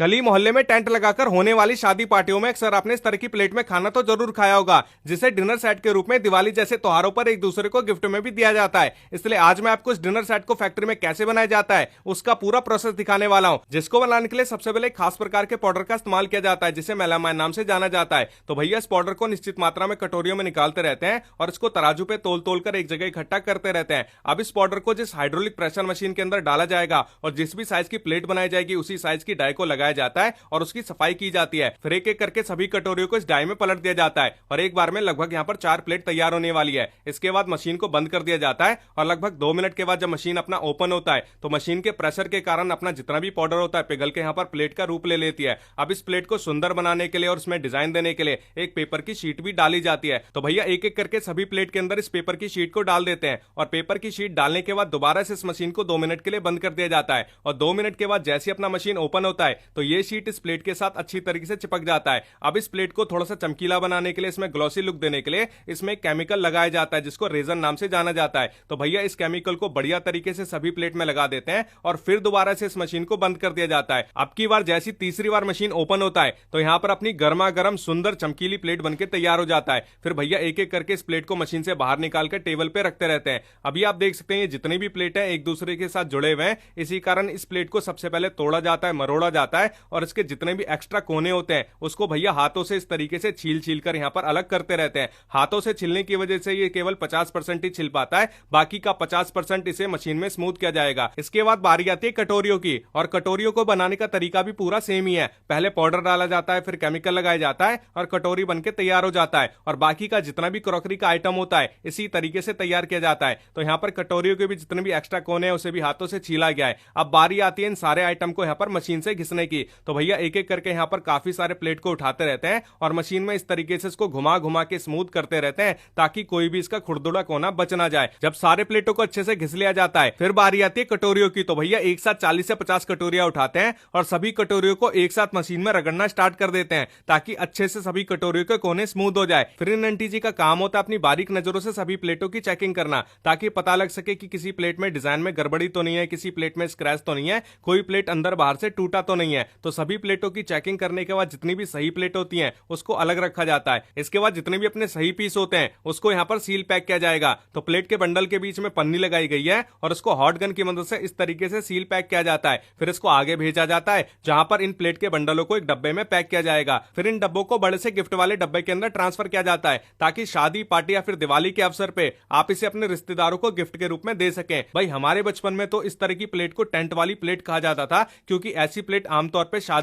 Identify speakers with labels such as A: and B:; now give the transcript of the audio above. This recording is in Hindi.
A: गली मोहल्ले में टेंट लगाकर होने वाली शादी पार्टियों में अक्सर आपने इस तरह की प्लेट में खाना तो जरूर खाया होगा, जिसे डिनर सेट के रूप में दिवाली जैसे त्योहारों पर एक दूसरे को गिफ्ट में भी दिया जाता है। इसलिए आज मैं आपको इस डिनर सेट को फैक्ट्री में कैसे बनाया जाता है उसका पूरा प्रोसेस दिखाने वाला हूं, जिसको बनाने के लिए सबसे पहले एक खास प्रकार के पाउडर का इस्तेमाल किया जाता है, जिसे मेलामाइन नाम से जाना जाता है। तो भैया इस पाउडर को निश्चित मात्रा में कटोरियों में निकालते रहते हैं और इसको तराजू पे तोल तोल कर एक जगह इकट्ठा करते रहते हैं। अब इस पाउडर को जिस हाइड्रोलिक प्रेशर मशीन के अंदर डाला जाएगा और जिस भी साइज की प्लेट बनाई जाएगी उसी साइज की डाई को लगाया जाता है और उसकी सफाई की जाती है। फिर एक एक करके सभी कटोरियों को इस डाई में पलट दिया जाता है और एक बार में लगभग यहाँ पर 4 प्लेट तैयार होने वाली है। इसके बाद मशीन को बंद कर दिया जाता है और लगभग 2 मिनट के बाद जब मशीन अपना ओपन होता है तो मशीन के प्रेशर के कारण अपना जितना भी पाउडर होता है पिघल के यहाँ पर प्लेट का रूप ले लेती है। अब इस प्लेट को सुंदर बनाने के लिए और उसमें डिजाइन देने के लिए एक पेपर की शीट भी डाली जाती है। तो भैया एक एक करके सभी प्लेट के अंदर इस पेपर की शीट को डाल देते हैं और पेपर की शीट डालने के बाद दोबारा से इस मशीन को 2 मिनट के लिए बंद कर दिया जाता है और 2 मिनट के बाद जैसे अपना मशीन ओपन होता है तो ये शीट इस प्लेट के साथ अच्छी तरीके से चिपक जाता है। अब इस प्लेट को थोड़ा सा चमकीला बनाने के लिए, इसमें ग्लॉसी लुक देने के लिए इसमें केमिकल लगाया जाता है जिसको रेजन नाम से जाना जाता है। तो भैया इस केमिकल को बढ़िया तरीके से सभी प्लेट में लगा देते हैं और फिर दोबारा से इस मशीन को बंद कर दिया जाता है। अब की बार जैसी तीसरी बार मशीन ओपन होता है तो यहां पर अपनी गर्मा गर्म सुंदर चमकीली प्लेट बनकर तैयार हो जाता है। फिर भैया एक एक करके इस प्लेट को मशीन से बाहर निकालकर टेबल पे रखते रहते हैं। अभी आप देख सकते हैं ये जितनी भी प्लेट है एक दूसरे के साथ जुड़े हुए हैं, इसी कारण इस प्लेट को सबसे पहले तोड़ा जाता है, मरोड़ा जाता है और इसके जितने भी एक्स्ट्रा कोने होते हैं उसको भैया हाथों से इस तरीके से छील छील कर यहां पर अलग करते रहते हैं। हाथों से छिलने की वजह से ये केवल 50% ही छिल पाता है, बाकी का 50% इसे मशीन में स्मूथ किया जाएगा। इसके बाद बारी आती है कटोरियों की और कटोरियों को बनाने का तरीका भी पूरा सेम ही है। पहले पाउडर डाला जाता है, फिर केमिकल लगाया जाता है और कटोरी बनके तैयार हो जाता है और बाकी का जितना भी क्रॉकरी का आइटम होता है इसी तरीके से तैयार किया जाता है। तो यहां पर कटोरियों के भी जितने भी एक्स्ट्रा कोने हैं उसे भी हाथों से छीला गया है। अब बारी आती है इन सारे आइटम को यहां पर मशीन से घिसने की। तो भैया एक एक करके यहां पर काफी सारे प्लेट को उठाते रहते हैं और मशीन में इस तरीके से इसको घुमा घुमा के स्मूथ करते रहते हैं ताकि कोई भी इसका खुरदुरा कोना बच ना जाए। जब सारे प्लेटों को अच्छे से घिस लिया जाता है फिर बारी आती है कटोरियों की। तो भैया एक साथ 40 से 50 कटोरियां उठाते हैं और सभी कटोरियों को एक साथ मशीन में रगड़ना स्टार्ट कर देते हैं ताकि अच्छे से सभी कटोरियों के कोने स्मूथ हो जाए। फिर इन आंटी जी का काम होता है अपनी बारीक नजरों से सभी प्लेटों की चेकिंग करना ताकि पता लग सके कि किसी प्लेट में डिजाइन में गड़बड़ी तो नहीं है, किसी प्लेट में स्क्रैच तो नहीं है, कोई प्लेट अंदर बाहर से टूटा तो नहीं है। तो सभी प्लेटों की चेकिंग करने के बाद जितनी भी सही प्लेट होती हैं उसको अलग रखा जाता है। इसके बाद जितने भी अपने सही पीस होते हैं उसको यहाँ पर सील पैक किया जाएगा। तो प्लेट के बंडल के बीच में पन्नी लगाई गई है और उसको हॉट गन की मदद से इस तरीके से सील पैक किया जाता है। फिर इसको आगे भेजा जाता है जहां पर इन प्लेट के बंडलों को एक डब्बे में पैक किया जाएगा। फिर इन डब्बों को बड़े से गिफ्ट वाले डब्बे के अंदर ट्रांसफर किया जाता है ताकि शादी पार्टी या फिर दिवाली के अवसर पे आप इसे अपने रिश्तेदारों को गिफ्ट के रूप में दे सकें। भाई हमारे बचपन में तो इस तरह की प्लेट को टेंट वाली प्लेट कहा जाता था क्योंकि ऐसी प्लेट आमतौर पर शादी